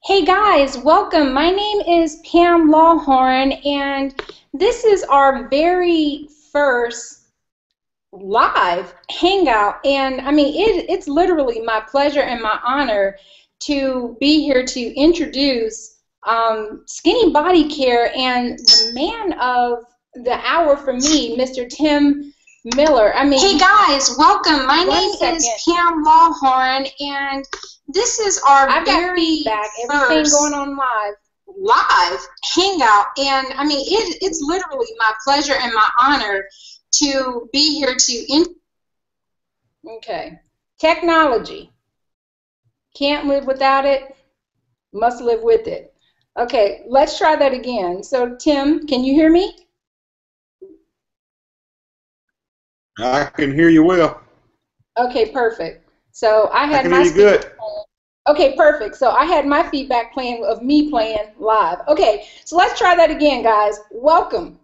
Hey guys, welcome. My name is Pam Lawhorne, and this is our very first live hangout. And I mean, it's literally my pleasure and my honor to be here to introduce Skinny Body Care and the man of the hour for me, Mr. Tim Miller. I mean, hey guys, welcome. My name is Pam Lawhorne, and this is our very first going on live hangout. And I mean, it's literally my pleasure and my honor to be here to okay, technology. Can't live without it, must live with it. Okay, let's try that again. So Tim, can you hear me? I can hear you well. Okay, perfect. So I had I can hear you good. Okay, perfect. So I had my feedback playing of me playing live. Okay, so let's try that again, guys. Welcome.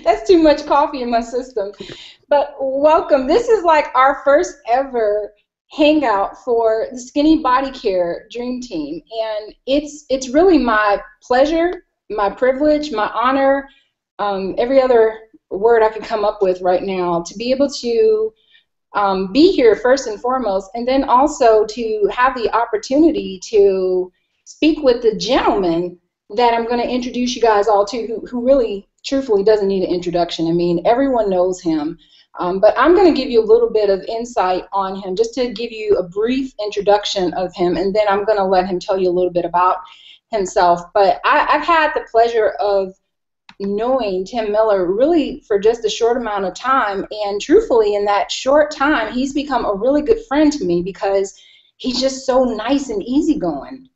That's too much coffee in my system. But welcome. This is like our first ever hangout for the Skinny Body Care Dream Team. And it's really my pleasure, my privilege, my honor, every other word I can come up with right now to be able to be here first and foremost, and then also to have the opportunity to speak with the gentleman that I'm going to introduce you guys all to, who really, truthfully, doesn't need an introduction. I mean, everyone knows him, but I'm going to give you a little bit of insight on him, just to give you a brief introduction of him, and then I'm going to let him tell you a little bit about himself. But I've had the pleasure of knowing Tim Miller really for just a short amount of time, and truthfully in that short time he's become a really good friend to me because he's just so nice and easygoing.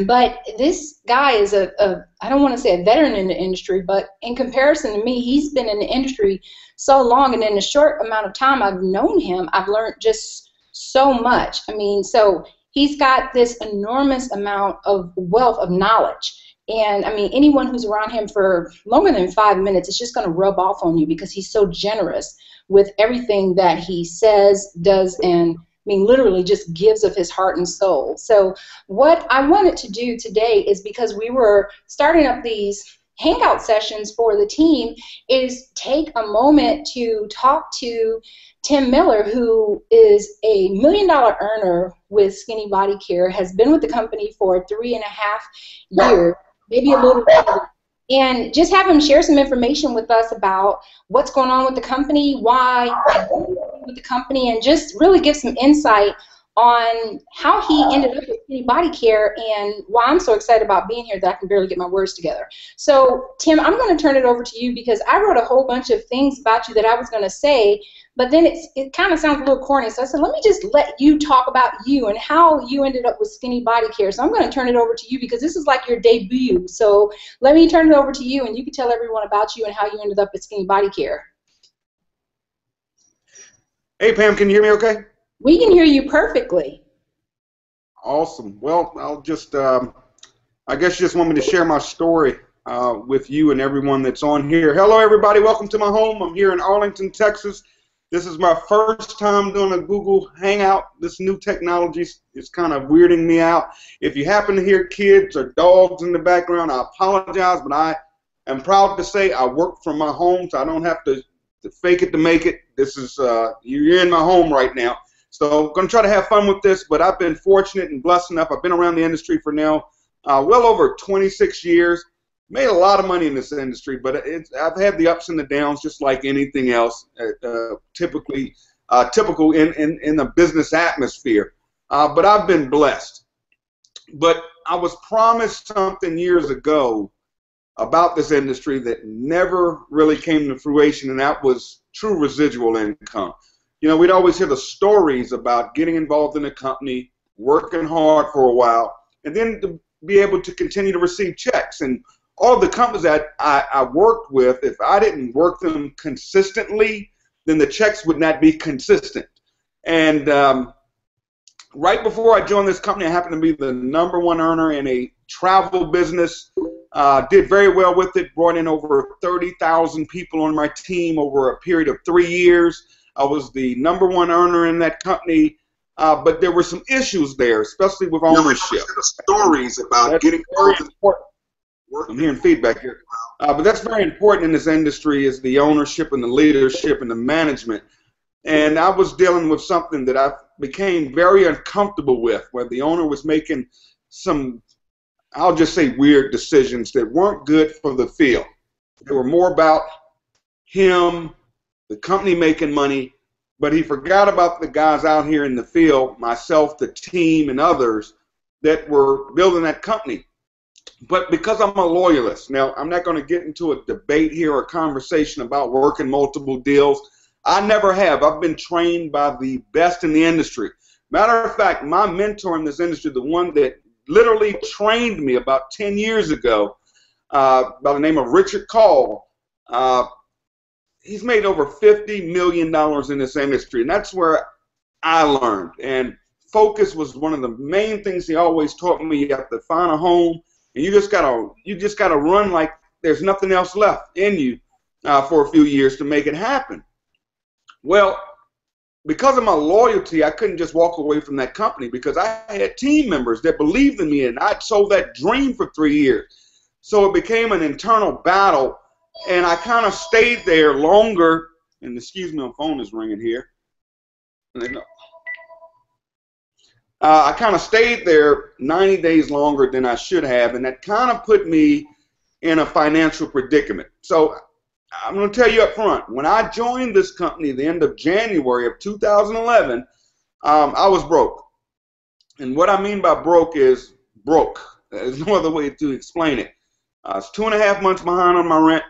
But this guy is I don't want to say a veteran in the industry, but in comparison to me, he's been in the industry so long, and in the short amount of time I've known him, I've learned just so much. I mean, so he's got this enormous amount of wealth of knowledge. And I mean, anyone who's around him for longer than 5 minutes, it's just going to rub off on you because he's so generous with everything that he says, does, and I mean, literally just gives of his heart and soul. So what I wanted to do today is, because we were starting up these hangout sessions for the team, is take a moment to talk to Tim Miller, who is a $1 million earner with Skinny Body Care, has been with the company for 3.5 years. Maybe a little bit, and just have him share some information with us about what's going on with the company, why with the company, and just really give some insight on how he ended up with Skinny Body Care and why I'm so excited about being here that I can barely get my words together. So Tim, I'm going to turn it over to you because I wrote a whole bunch of things about you that I was going to say, but then it kind of sounds a little corny. So I said, let me just let you talk about you and how you ended up with Skinny Body Care. So I'm going to turn it over to you because this is like your debut. So let me turn it over to you, and you can tell everyone about you and how you ended up at Skinny Body Care. Hey Pam, can you hear me okay? We can hear you perfectly. Awesome. Well, I'll just, I guess you just want me to share my story with you and everyone that's on here. Hello everybody, welcome to my home. I'm here in Arlington, Texas. This is my first time doing a Google Hangout. This new technology is kind of weirding me out. If you happen to hear kids or dogs in the background, I apologize, but I am proud to say I work from my home, so I don't have to fake it to make it. This is, you're in my home right now. So I'm going to try to have fun with this, but I've been fortunate and blessed enough. I've been around the industry for now well over 26 years. Made a lot of money in this industry, but I've had the ups and the downs just like anything else, typical in the business atmosphere. But I've been blessed. But I was promised something years ago about this industry that never really came to fruition, and that was true residual income. You know, we'd always hear the stories about getting involved in a company, working hard for a while, and then to be able to continue to receive checks. And all the companies that I worked with, if I didn't work them consistently, then the checks would not be consistent. And right before I joined this company, I happened to be the #1 earner in a travel business. Did very well with it, brought in over 30,000 people on my team over a period of 3 years. I was the #1 earner in that company but there were some issues there, especially with ownership. The stories about that's getting very important. I'm hearing feedback here. But that's very important in this industry, is the ownership and the leadership and the management. And I was dealing with something that I became very uncomfortable with, where the owner was making some, I'll just say, weird decisions that weren't good for the field. They were more about him, the company making money, but he forgot about the guys out here in the field, myself, the team, and others that were building that company. But because I'm a loyalist, now I'm not going to get into a debate here or a conversation about working multiple deals. I never have. I've been trained by the best in the industry. Matter of fact, my mentor in this industry, the one that literally trained me about 10 years ago, by the name of Richard Call, he's made over $50 million in this industry, and that's where I learned. And focus was one of the main things he always taught me. You have to find a home, and you just gotta run like there's nothing else left in you for a few years to make it happen. Well, because of my loyalty, I couldn't just walk away from that company, because I had team members that believed in me, and I'd sold that dream for 3 years. So it became an internal battle, and I kind of stayed there longer. And excuse me, my phone is ringing here. I kind of stayed there 90 days longer than I should have, and that kind of put me in a financial predicament. So I'm going to tell you up front, when I joined this company at the end of January of 2011, I was broke. And what I mean by broke is broke. There's no other way to explain it. I was 2.5 months behind on my rent,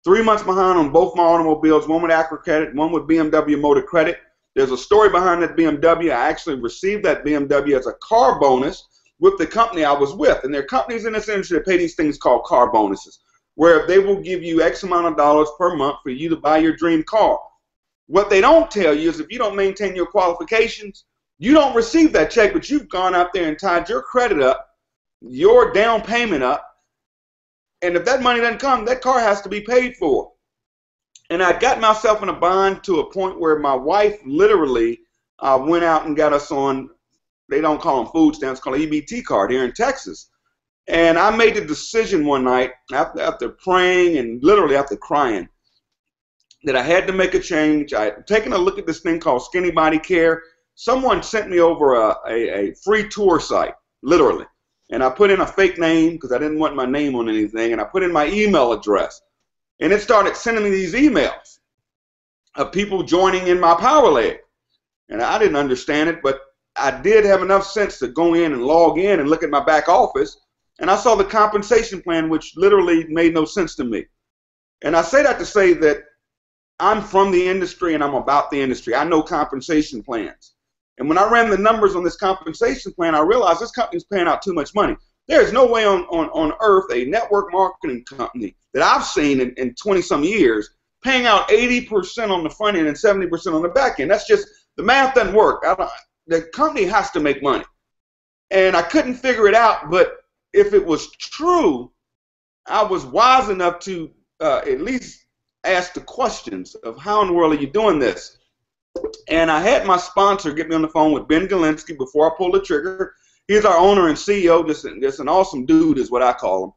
3 months behind on both my automobiles, one with Acura Credit, one with BMW Motor Credit. There's a story behind that BMW. I actually received that BMW as a car bonus with the company I was with. And there are companies in this industry that pay these things called car bonuses, where they will give you X amount of dollars per month for you to buy your dream car. What they don't tell you is if you don't maintain your qualifications, you don't receive that check, but you've gone out there and tied your credit up, your down payment up, and if that money doesn't come, that car has to be paid for. And I got myself in a bind to a point where my wife literally went out and got us on, they don't call them food stamps, called an EBT card here in Texas. And I made the decision one night, after praying and literally after crying, that I had to make a change. I had taken a look at this thing called Skinny Body Care. Someone sent me over a free tour site, literally. And I put in a fake name because I didn't want my name on anything. And I put in my email address. And it started sending me these emails of people joining in my power leg. And I didn't understand it, but I did have enough sense to go in and log in and look at my back office. And I saw the compensation plan, which literally made no sense to me. And I say that to say that I'm from the industry and I'm about the industry. I know compensation plans. And when I ran the numbers on this compensation plan, I realized this company's paying out too much money. There's no way on earth a network marketing company that I've seen in 20-some years paying out 80% on the front end and 70% on the back end. That's just, the math doesn't work. The company has to make money. And I couldn't figure it out, but if it was true, I was wise enough to at least ask the questions of how in the world are you doing this? And I had my sponsor get me on the phone with Ben Galinsky before I pulled the trigger. He's our owner and CEO, just an awesome dude is what I call him.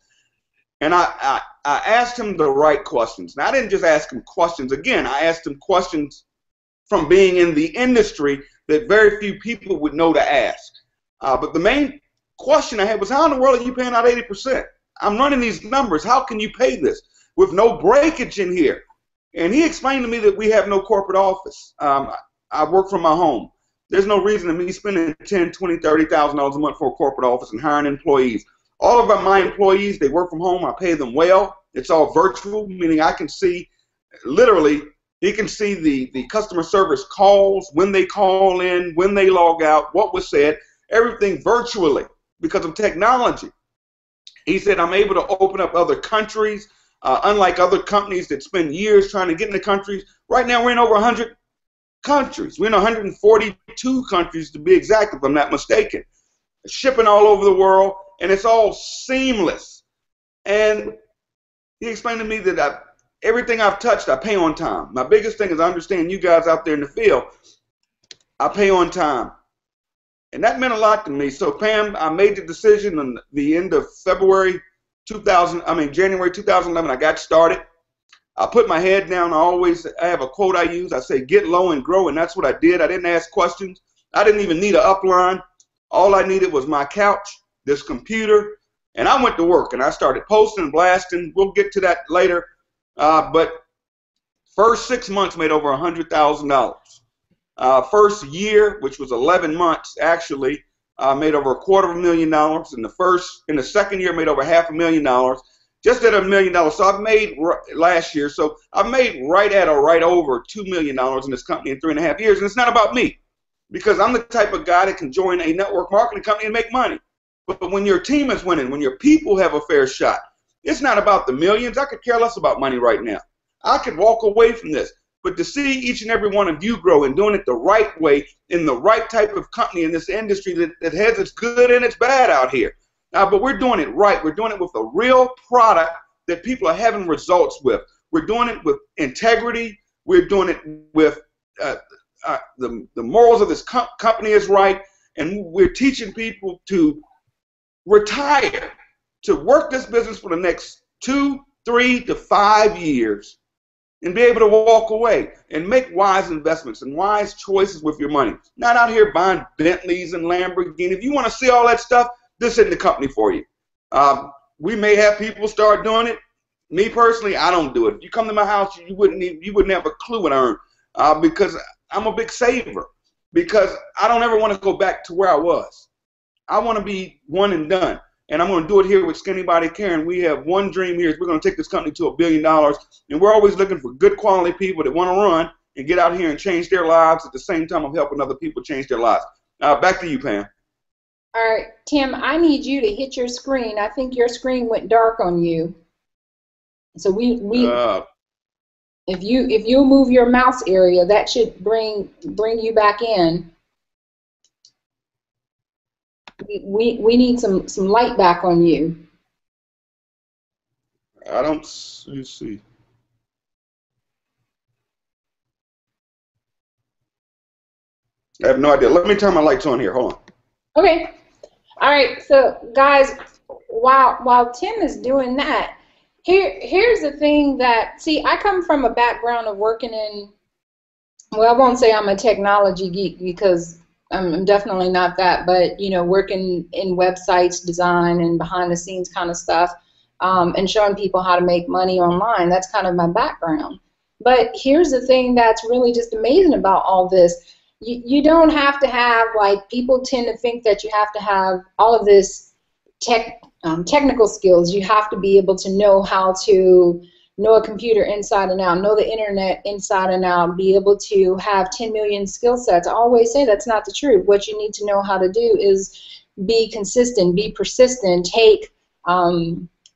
And I asked him the right questions. Now, I didn't just ask him questions. Again, I asked him questions from being in the industry that very few people would know to ask. But the main question I had was, how in the world are you paying out 80%? I'm running these numbers. How can you pay this with no breakage in here? And he explained to me that we have no corporate office. I work from my home. There's no reason to me spending $10,000, $20,000, $30,000 a month for a corporate office and hiring employees. All of my employees, they work from home. I pay them well. It's all virtual, meaning I can see, literally, he can see the customer service calls, when they call in, when they log out, what was said, everything virtually because of technology. He said, I'm able to open up other countries, unlike other companies that spend years trying to get into countries. Right now, we're in over 100 countries. We're in 142 countries, to be exact, if I'm not mistaken. Shipping all over the world, and it's all seamless. And he explained to me that everything I've touched, I pay on time. My biggest thing is I understand you guys out there in the field, I pay on time. And that meant a lot to me. So Pam, I made the decision on the end of January 2011, I got started. I put my head down. I have a quote I use. I say, get low and grow, and that's what I did. I didn't ask questions. I didn't even need an upline. All I needed was my couch, this computer, and I went to work, and I started posting, blasting. We'll get to that later. But first 6 months made over $100,000. First year, which was 11 months, actually, made over $250,000. In the second year, made over $500,000. Just at $1 million. So I've made last year. So I've made right at or right over $2 million in this company in 3.5 years. And it's not about me, because I'm the type of guy that can join a network marketing company and make money. But when your team is winning, when your people have a fair shot, it's not about the millions. I could care less about money right now. I could walk away from this. But to see each and every one of you grow and doing it the right way in the right type of company in this industry that has its good and its bad out here. But we're doing it right. We're doing it with a real product that people are having results with. We're doing it with integrity. We're doing it with the morals of this company is right. And we're teaching people to retire, to work this business for the next 2, 3 to 5 years and be able to walk away and make wise investments and wise choices with your money. Not out here buying Bentleys and Lamborghinis. If you want to see all that stuff, this isn't the company for you. We may have people start doing it. Me personally, I don't do it. If you come to my house, you wouldn't have a clue what I earn, because I'm a big saver. Because I don't ever want to go back to where I was. I want to be one and done, and I'm going to do it here with Skinny Body Care. And we have one dream here: is we're going to take this company to $1 billion. And we're always looking for good quality people that want to run and get out here and change their lives at the same time of helping other people change their lives. Back to you, Pam. All right, Tim, I need you to hit your screen. I think your screen went dark on you. So if you move your mouse area, that should bring you back in. We need some light back on you. I don't see. I have no idea. Let me turn my lights on here. Hold on. Okay. All right, so guys, while Tim is doing that, here's the thing that, see, I come from a background of working in, well, I won't say I'm a technology geek because I'm definitely not that, but, you know, working in websites, design, and behind the scenes kind of stuff, and showing people how to make money online. That's kind of my background. But here's the thing that's really just amazing about all this. You don't have to have, like, people tend to think that you have to have all of this technical skills. You have to be able to know how to know a computer inside and out, know the internet inside and out, be able to have 10 million skill sets. I always say that's not the truth. What you need to know how to do is be consistent, be persistent, take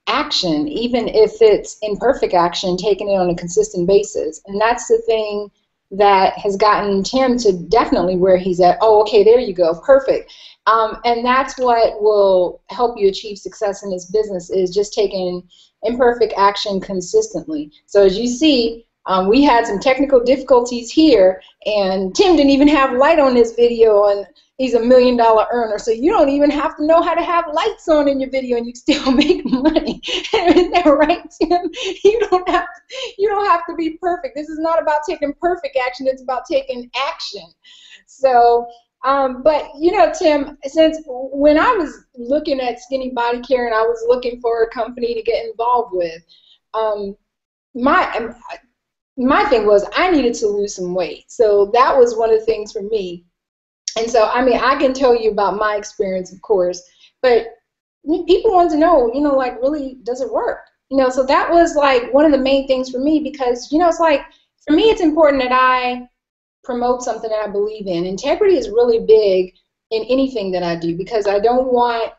action, even if it's imperfect action, taking it on a consistent basis. And that's the thing that has gotten Tim to definitely where he's at. Oh, okay, there you go, perfect. And that's what will help you achieve success in this business, is just taking imperfect action consistently. So as you see, we had some technical difficulties here, and Tim didn't even have light on this video, and he's $1 million earner. So you don't even have to know how to have lights on in your video, and you still make money. Isn't that right, Tim? You don't have to be perfect. This is not about taking perfect action. It's about taking action. So, but you know, Tim, since when I was looking at Skinny Body Care and I was looking for a company to get involved with, my thing was I needed to lose some weight. So that was one of the things for me. And so, I mean, I can tell you about my experience, of course, but people want to know, you know, like, really, does it work? You know, so that was like one of the main things for me, because, you know, it's like, for me, it's important that I promote something that I believe in. Integrity is really big in anything that I do, because I don't want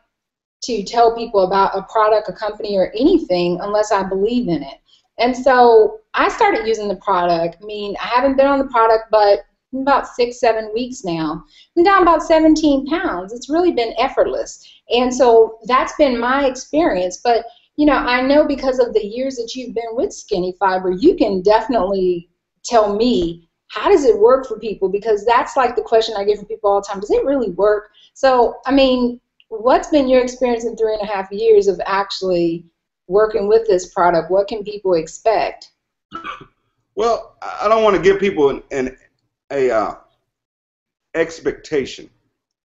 to tell people about a product, a company, or anything unless I believe in it. And so I started using the product. I mean, I haven't been on the product, but about 6-7 weeks now. I'm down about 17 pounds. It's really been effortless. And so that's been my experience. But, you know, I know because of the years that you've been with Skinny Fiber, you can definitely tell me how does it work for people? Because that's like the question I get from people all the time. Does it really work? So, I mean, what's been your experience in 3.5 years of actually working with this product? What can people expect? Well, I don't want to give people an expectation.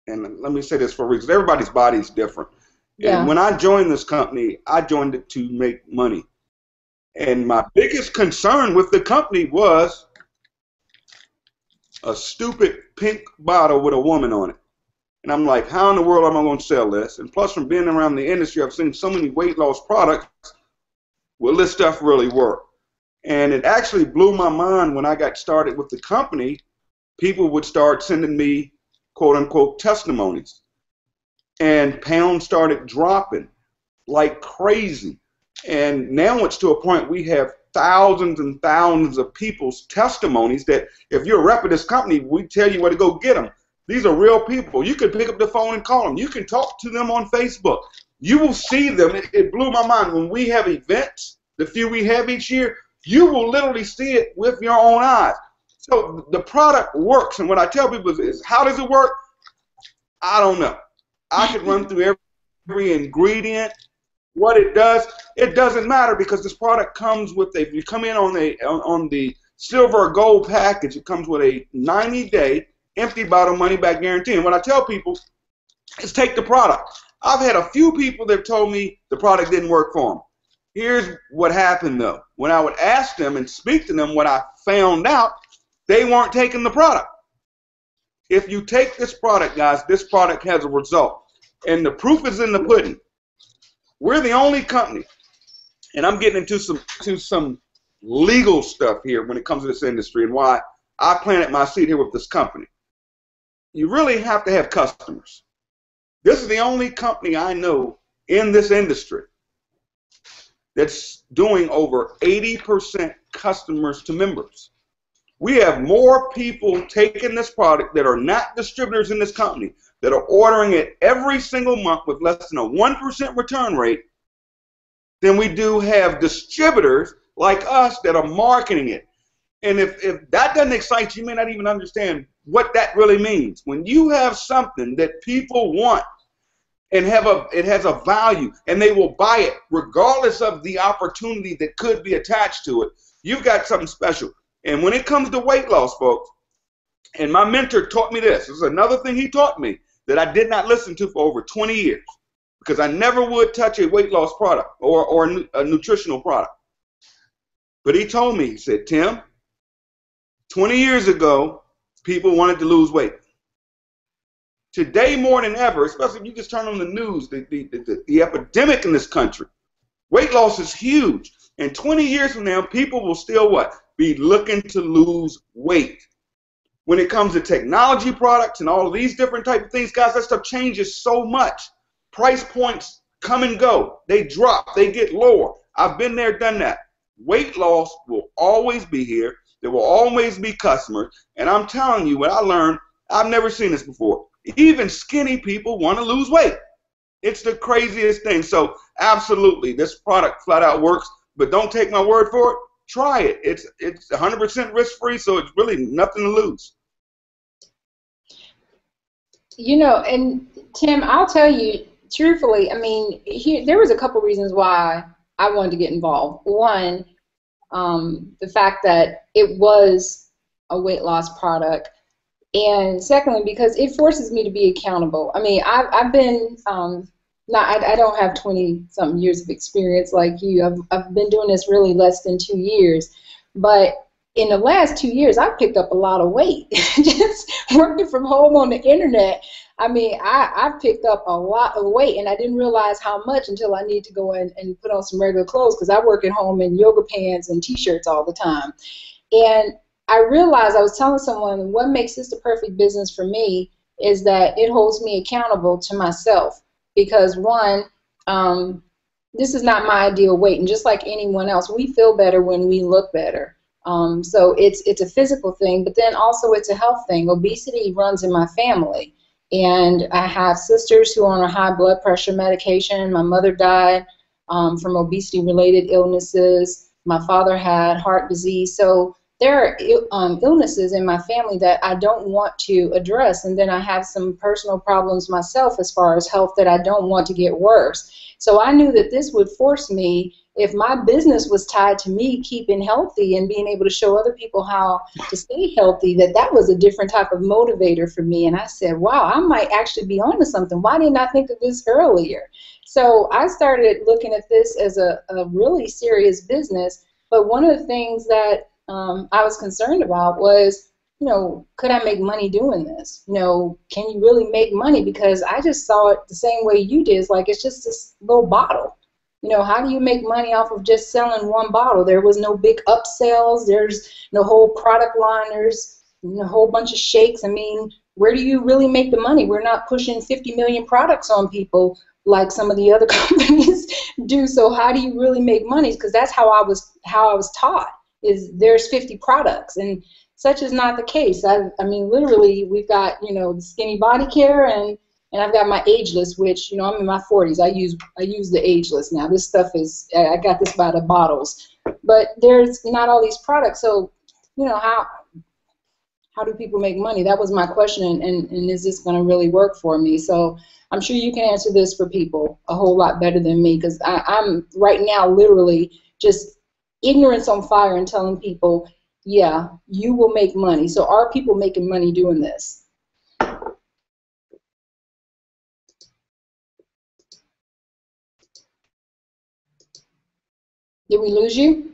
And let me say this for a reason. Everybody's body is different. Yeah. And when I joined this company, I joined it to make money. And my biggest concern with the company was a stupid pink bottle with a woman on it. And I'm like, how in the world am I going to sell this? And plus, from being around the industry, I've seen so many weight loss products. Will this stuff really work? And it actually blew my mind when I got started with the company. People would start sending me, quote unquote, testimonies. And pounds started dropping like crazy. And now it's to a point we have thousands and thousands of people's testimonies that if you're a rep of this company, we tell you where to go get them. These are real people. You can pick up the phone and call them. You can talk to them on Facebook. You will see them. It blew my mind. When we have events, the few we have each year, you will literally see it with your own eyes. So the product works. And what I tell people is, how does it work? I don't know. I could run through every ingredient. What it doesn't matter, because this product comes with if you come in on the silver or gold package, it comes with a 90-day empty bottle money back guarantee. And what I tell people is take the product. I've had a few people that told me the product didn't work for them. Here's what happened though. When I would ask them and speak to them, what I found out, they weren't taking the product. If you take this product, guys, this product has a result. And the proof is in the pudding. We're the only company, and I'm getting into some legal stuff here when it comes to this industry and why I planted my seed here with this company. You really have to have customers. This is the only company I know in this industry that's doing over 80% customers to members. We have more people taking this product that are not distributors in this company that are ordering it every single month with less than a 1% return rate than we do have distributors like us that are marketing it. And if that doesn't excite you, you may not even understand what that really means. When you have something that people want and it has a value and they will buy it regardless of the opportunity that could be attached to it, you've got something special. And when it comes to weight loss, folks, and my mentor taught me this is another thing he taught me that I did not listen to for over 20 years, because I never would touch a weight loss product or a nutritional product. But he told me, he said, Tim, 20 years ago, people wanted to lose weight. Today, more than ever, especially if you just turn on the news, the epidemic in this country, weight loss is huge. And 20 years from now, people will still what? Be looking to lose weight. When it comes to technology products and all of these different type of things, guys, that stuff changes so much. Price points come and go. They drop. They get lower. I've been there, done that. Weight loss will always be here. There will always be customers. And I'm telling you what I learned, I've never seen this before. Even skinny people want to lose weight. It's the craziest thing. So absolutely, this product flat out works. But don't take my word for it. Try it. It's 100% risk-free, so it's really nothing to lose. You know, and Tim, I'll tell you, truthfully, I mean, there was a couple reasons why I wanted to get involved. One, the fact that it was a weight loss product. And secondly, because it forces me to be accountable. I mean, I've been, I don't have 20-something years of experience like you. I've been doing this really less than 2 years. But in the last 2 years, I've picked up a lot of weight. Just working from home on the internet, I mean, I've picked up a lot of weight, and I didn't realize how much until I need to go in and put on some regular clothes, because I work at home in yoga pants and T-shirts all the time. And I realized, I was telling someone, what makes this the perfect business for me is that it holds me accountable to myself. Because one, this is not my ideal weight, and just like anyone else, we feel better when we look better. So it's a physical thing, but then also it's a health thing. Obesity runs in my family, and I have sisters who are on a high blood pressure medication. My mother died from obesity-related illnesses. My father had heart disease. So there are illnesses in my family that I don't want to address, and then I have some personal problems myself as far as health that I don't want to get worse. So I knew that this would force me, if my business was tied to me keeping healthy and being able to show other people how to stay healthy, that was a different type of motivator for me. And I said, wow, I might actually be onto something. Why didn't I think of this earlier? So I started looking at this as a really serious business. But one of the things that I was concerned about was, could I make money doing this? Can you really make money? Because I just saw it the same way you did. It's like, it's just this little bottle. How do you make money off of just selling one bottle? There was no big upsells. There's no whole product line. There's a whole bunch of shakes. I mean, where do you really make the money? We're not pushing 50 million products on people like some of the other companies do. So how do you really make money? Because that's how I was taught, is there's 50 products, and such is not the case. I mean, literally, we've got the Skinny Body Care, and I've got my ageless, which I'm in my 40s. I use the ageless now. This stuff is, I got this by the bottles, but there's not all these products. So how do people make money? That was my question, and is this going to really work for me? So I'm sure you can answer this for people a whole lot better than me, because I'm right now literally just ignorance on fire and telling people, yeah, you will make money. So are people making money doing this? Did we lose you?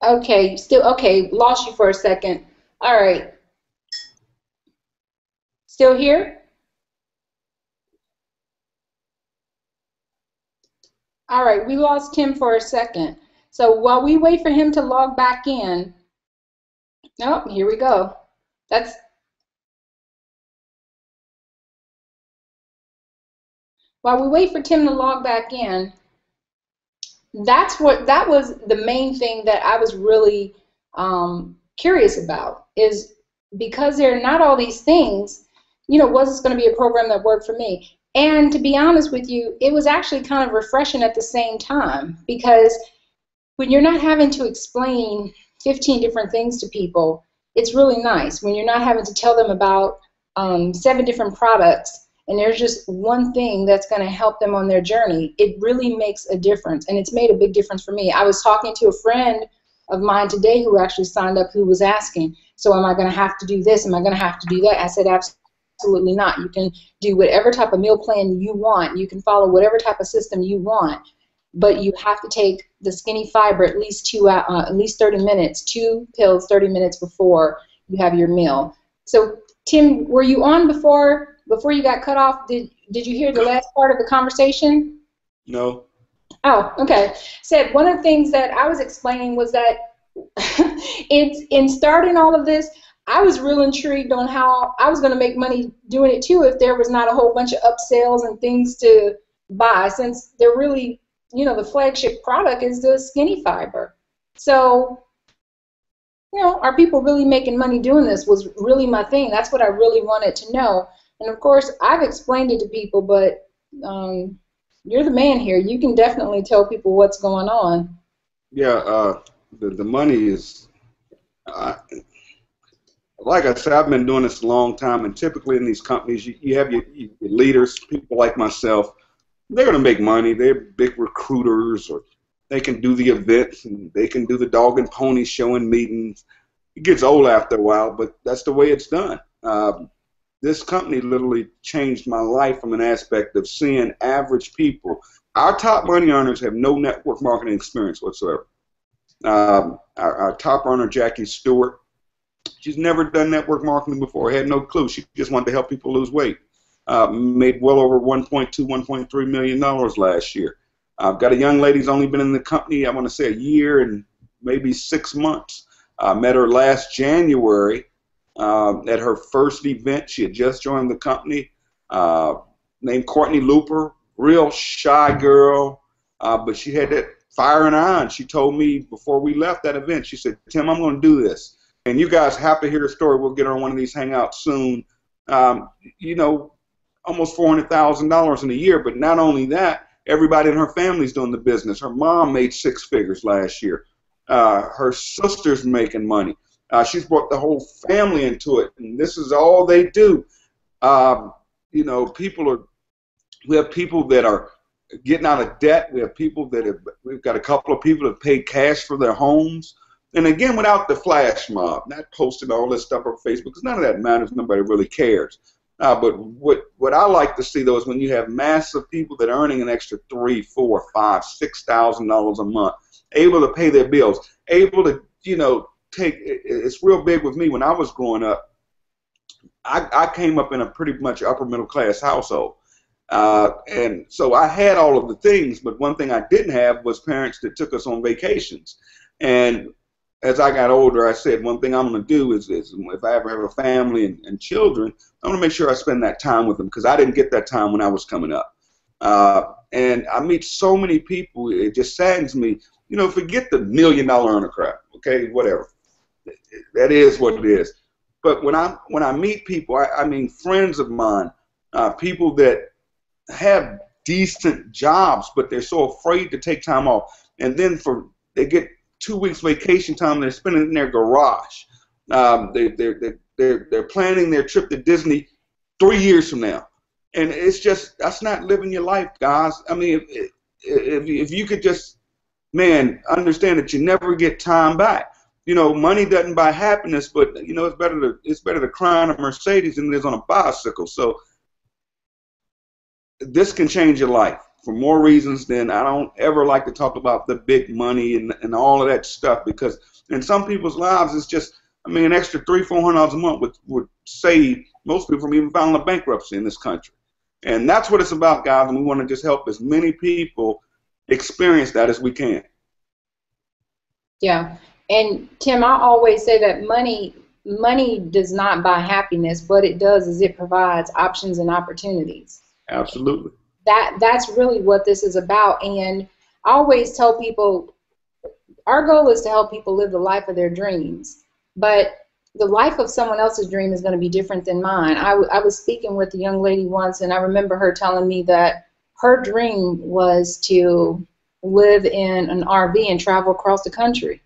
Okay, lost you for a second. All right, still here? All right, we lost Tim for a second. So while we wait for him to log back in, oh, here we go. While we wait for Tim to log back in, that was the main thing that I was really curious about, is because there are not all these things, was this going to be a program that worked for me? And to be honest with you, it was actually kind of refreshing at the same time, because when you're not having to explain 15 different things to people, it's really nice. When you're not having to tell them about 7 different products, and there's just one thing that's going to help them on their journey, it really makes a difference, and it's made a big difference for me. I was talking to a friend of mine today who actually signed up, who was asking, so am I going to have to do this? Am I going to have to do that? I said, absolutely not. You can do whatever type of meal plan you want. You can follow whatever type of system you want, but you have to take the Skinny Fiber at least 30 minutes, 2 pills 30 minutes before you have your meal. So Tim, were you on before you got cut off? Did you hear the last part of the conversation? No. Oh, okay. Said one of the things that I was explaining was that in starting all of this, I was real intrigued on how I was going to make money doing it too, if there was not a whole bunch of upsells and things to buy, since they're really, the flagship product is the Skinny Fiber. So, are people really making money doing this was really my thing. That's what I really wanted to know. And of course, I've explained it to people, but you're the man here. You can definitely tell people what's going on. Yeah, the money is, like I said, I've been doing this a long time, and typically in these companies, you have your leaders, people like myself. They're going to make money. They're big recruiters, or they can do the events, and they can do the dog and pony show and meetings. It gets old after a while, but that's the way it's done. This company literally changed my life from an aspect of seeing average people. Our top money earners have no network marketing experience whatsoever. Our top earner, Jackie Stewart, she's never done network marketing before, had no clue. She just wanted to help people lose weight. Made well over $1.2, $1.3 million last year. I've got a young lady who's only been in the company, I want to say, a year and maybe 6 months. I met her last January at her first event. She had just joined the company, named Courtney Looper, real shy girl, but she had that fire in her eye. And she told me before we left that event, she said, Tim, I'm going to do this. And you guys have to hear the story. We'll get her on one of these hangouts soon. You know, almost $400,000 in a year, but not only that, everybody in her family's doing the business. Her mom made 6 figures last year. Her sister's making money. She's brought the whole family into it, and this is all they do. You know, we have people that are getting out of debt. We have people we've got a couple of people that paid cash for their homes. And again, without the flash mob, not posting all this stuff on Facebook, because none of that matters. Nobody really cares. But what I like to see, though, is when you have massive people that are earning an extra $3,000, $4,000, $5,000, $6,000 a month, able to pay their bills, able to, you know, it's real big with me. When I was growing up, I came up in a pretty much upper middle class household. And so I had all of the things, but one thing I didn't have was parents that took us on vacations. And as I got older, I said one thing I'm going to do is if I ever have a family and children, I'm going to make sure I spend that time with them, because I didn't get that time when I was coming up. And I meet so many people, it just saddens me. You know, forget the $1 million earner crap, okay, whatever. That is what it is. But when I meet people, I mean friends of mine, people that have decent jobs, but they're so afraid to take time off. And then they get 2 weeks vacation time, they're spending it in their garage. They're planning their trip to Disney 3 years from now. And it's just, that's not living your life, guys. I mean, if you could just, man, understand that you never get time back. You know, money doesn't buy happiness, but, you know, it's better to cry on a Mercedes than it is on a bicycle. So this can change your life for more reasons than I don't ever like to talk about the big money and all of that stuff, because in some people's lives it's just, I mean, an extra $300-400 a month would save most people from even filing a bankruptcy in this country. And that's what it's about, guys, and we want to just help as many people experience that as we can. Yeah. And Tim, I always say that money does not buy happiness. What it does is it provides options and opportunities. Absolutely. That's really what this is about. And I always tell people our goal is to help people live the life of their dreams. But the life of someone else's dream is going to be different than mine. I was speaking with a young lady once, and I remember her telling me that her dream was to live in an RV and travel across the country.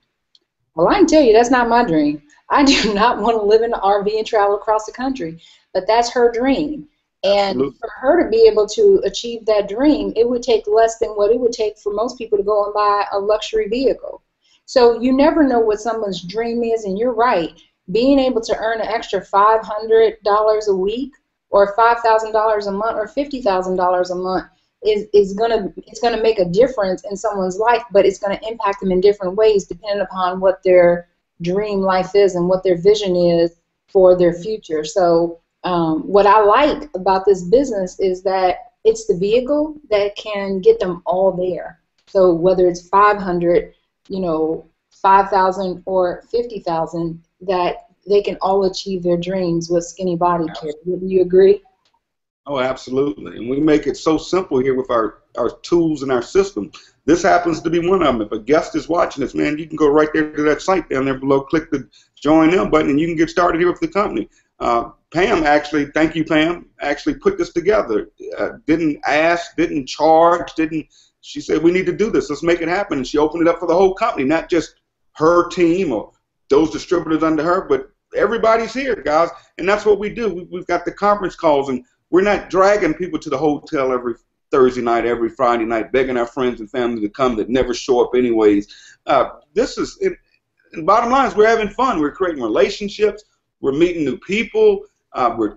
Well, I can tell you that's not my dream. I do not want to live in an RV and travel across the country, but that's her dream. And Absolutely. For her to be able to achieve that dream, it would take less than what it would take for most people to go and buy a luxury vehicle. So you never know what someone's dream is, and you're right. Being able to earn an extra $500 a week or $5,000 a month or $50,000 a month is gonna make a difference in someone's life, but it's gonna impact them in different ways depending upon what their dream life is and what their vision is for their future. So what I like about this business is that it's the vehicle that can get them all there. So whether it's 500, 5,000 or 50,000, that they can all achieve their dreams with Skinny Body Care. Wouldn't you agree? Oh, absolutely. And we make it so simple here with our tools and our system. This happens to be one of them. If a guest is watching this, man, you can go right there to that site down there below, click the Join Them button, and you can get started here with the company. Pam actually, thank you, Pam, actually put this together. Didn't ask, didn't charge, she said, we need to do this. Let's make it happen. And she opened it up for the whole company, not just her team or those distributors under her, but everybody's here, guys. And that's what we do. We've got the conference calls, and we're not dragging people to the hotel every Thursday night, every Friday night, begging our friends and family to come that never show up anyways. This is, and bottom line is we're having fun. We're creating relationships. We're meeting new people.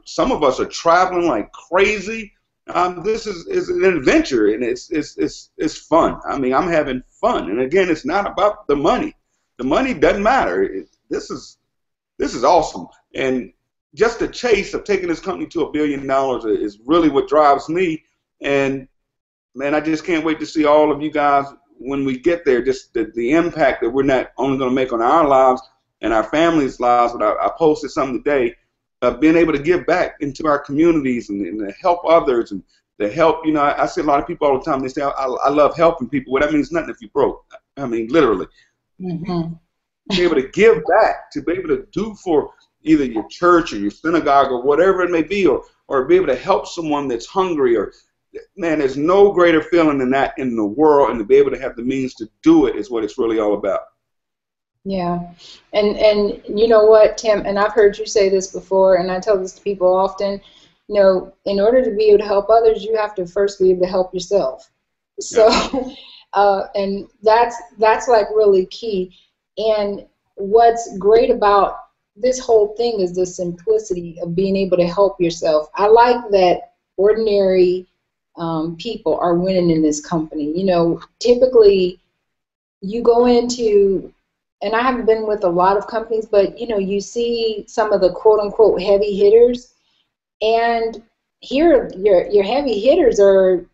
Some of us are traveling like crazy. This is an adventure, and it's fun. I mean, I'm having fun. And again, it's not about the money. The money doesn't matter. This is awesome. And just the chase of taking this company to $1 billion is really what drives me. And man, I just can't wait to see all of you guys when we get there, just the impact that we're not only going to make on our lives and our families' lives, but I posted something today of being able to give back into our communities and to help others and to help, I see a lot of people all the time, they say, I love helping people. Well, that means nothing if you're broke. I mean, literally. Mm-hmm. Be able to give back, to be able to do for either your church or your synagogue or whatever it may be, or be able to help someone that's hungry, or, man, there's no greater feeling than that in the world, and to be able to have the means to do it is what it's really all about. Yeah, and you know what, Tim, and I've heard you say this before, and I tell this to people often, in order to be able to help others, you have to first be able to help yourself. So, and that's like really key. And what's great about this whole thing is the simplicity of being able to help yourself. I like that ordinary people are winning in this company. Typically you go into, and I haven't been with a lot of companies, but you see some of the quote unquote heavy hitters, and here your heavy hitters are,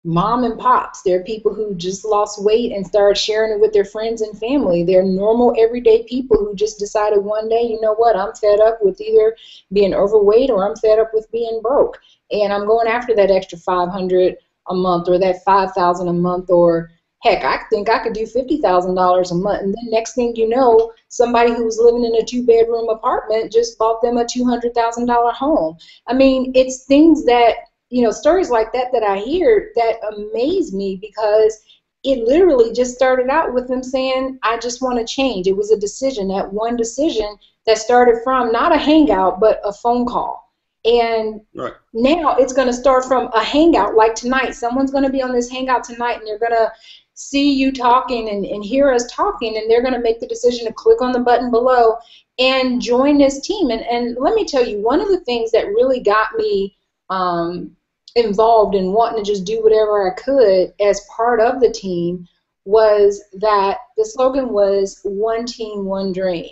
mom and pops. They're people who just lost weight and started sharing it with their friends and family. They're normal, everyday people who just decided one day, you know what, I'm fed up with either being overweight or I'm fed up with being broke. And I'm going after that extra $500 a month or that $5,000 a month, or heck, I think I could do $50,000 a month. And then next thing you know, somebody who was living in a 2-bedroom apartment just bought them a $200,000 home. I mean, it's things that, stories like that I hear that amaze me, because it literally just started out with them saying, I just want to change. It was a decision, that one decision that started from not a hangout, but a phone call. And right. Now it's going to start from a hangout like tonight. Someone's going to be on this hangout tonight, and they're going to see you talking and hear us talking, and they're going to make the decision to click on the button below and join this team. And let me tell you, one of the things that really got me involved in wanting to just do whatever I could as part of the team was that the slogan was one team, one dream.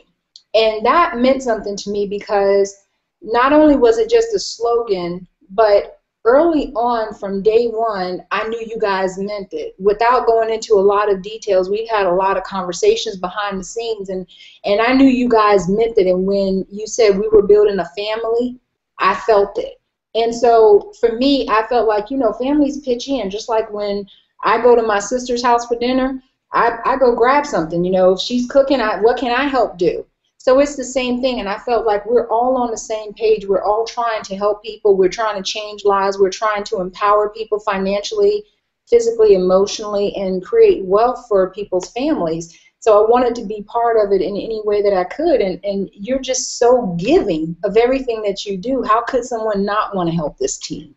And that meant something to me, because not only was it just a slogan, but early on from day one, I knew you guys meant it. Without going into a lot of details, we had a lot of conversations behind the scenes, and I knew you guys meant it. And when you said we were building a family, I felt it. And so for me, I felt like, families pitch in. Just like when I go to my sister's house for dinner, I go grab something. If she's cooking, what can I help do? So it's the same thing, and I felt like we're all on the same page. We're all trying to help people. We're trying to change lives. We're trying to empower people financially, physically, emotionally, and create wealth for people's families. So I wanted to be part of it in any way that I could, and you're just so giving of everything that you do. How could someone not want to help this team?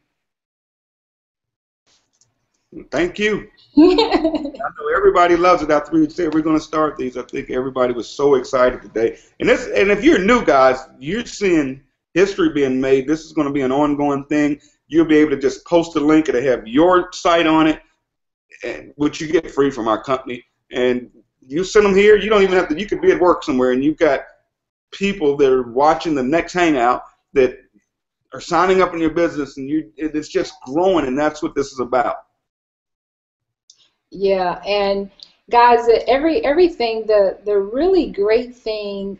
Thank you. I know everybody loves it. After we said we're going to start these, I think everybody was so excited today. And if you're new, guys, you're seeing history being made. This is going to be an ongoing thing. You'll be able to just post a link and have your site on it, which you get free from our company. And you send them here. You don't even have to. You could be at work somewhere, and you've got people that are watching the next hangout that are signing up in your business, and it's just growing, and that's what this is about. Yeah, and guys, everything, the really great thing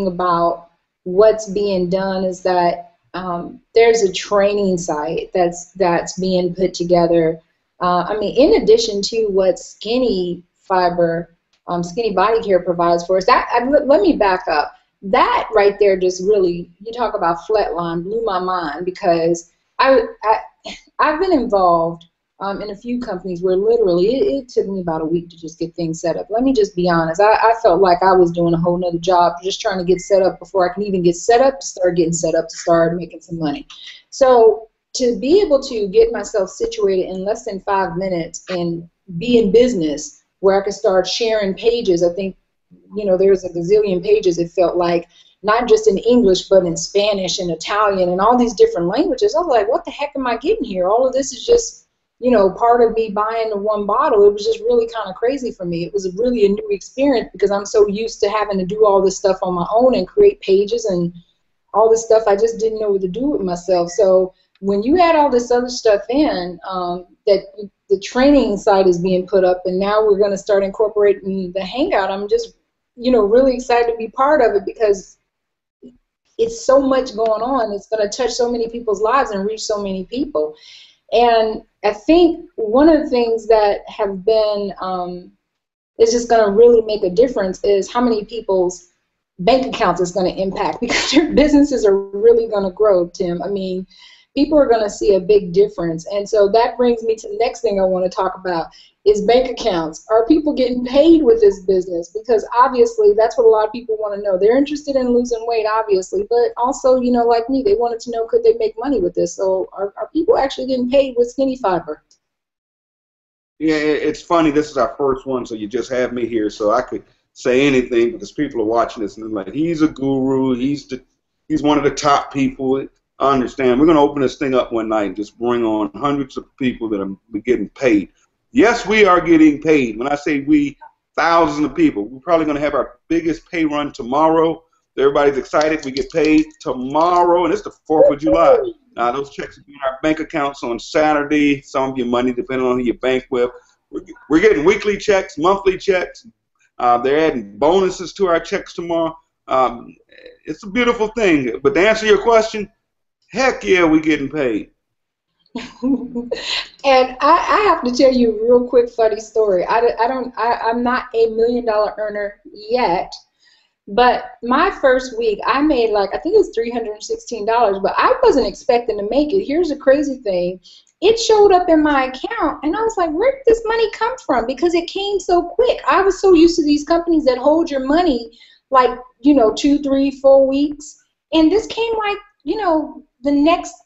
about what's being done is that there's a training site that's being put together. I mean, in addition to what Skinny Fiber, Skinny Body Care provides for us, let me back up. That right there just really, you talk about flatline, blew my mind, because I've been involved in a few companies where literally it took me about a week to just get things set up. Let me just be honest. I felt like I was doing a whole nother job just trying to get set up before I can even get set up to start getting set up to start making some money. So to be able to get myself situated in less than 5 minutes and be in business where I could start sharing pages, I think, there's a gazillion pages, it felt like, not just in English, but in Spanish and Italian and all these different languages. I was like, what the heck am I getting here? All of this is just, part of me buying the one bottle. It was just really kind of crazy for me. It was really a new experience because I'm so used to having to do all this stuff on my own and create pages and all this stuff. I just didn't know what to do with myself. So when you add all this other stuff in, that the training site is being put up, and now we're going to start incorporating the Hangout, I'm just, really excited to be part of it, because it's so much going on. It's going to touch so many people's lives and reach so many people. And I think one of the things that have been is just going to really make a difference is how many people's bank accounts is going to impact, because their businesses are really going to grow, Tim. I mean, people are going to see a big difference. And so that brings me to the next thing I want to talk about is bank accounts. Are people getting paid with this business? Because obviously that's what a lot of people want to know. They're interested in losing weight, obviously, but also, like me, they wanted to know, could they make money with this? So are people actually getting paid with Skinny Fiber? Yeah, it's funny. This is our first one, so you just have me here, so I could say anything because people are watching this and they're like, he's a guru. He's one of the top people. I understand. We're going to open this thing up one night and just bring on hundreds of people that are getting paid. Yes, we are getting paid. When I say we, thousands of people. We're probably going to have our biggest pay run tomorrow. Everybody's excited. We get paid tomorrow, and it's the 4th of July. Those checks will be in our bank accounts on Saturday. Some of your money, depending on who you bank with. We're getting weekly checks, monthly checks. They're adding bonuses to our checks tomorrow. It's a beautiful thing. But to answer your question, heck yeah, we're getting paid. And I have to tell you a real quick funny story. I'm not a $1 million earner yet, but my first week I made I think it was $316, but I wasn't expecting to make it. Here's the crazy thing. It showed up in my account, and I was like, where did this money come from? Because it came so quick. I was so used to these companies that hold your money 2, 3, 4 weeks, and this came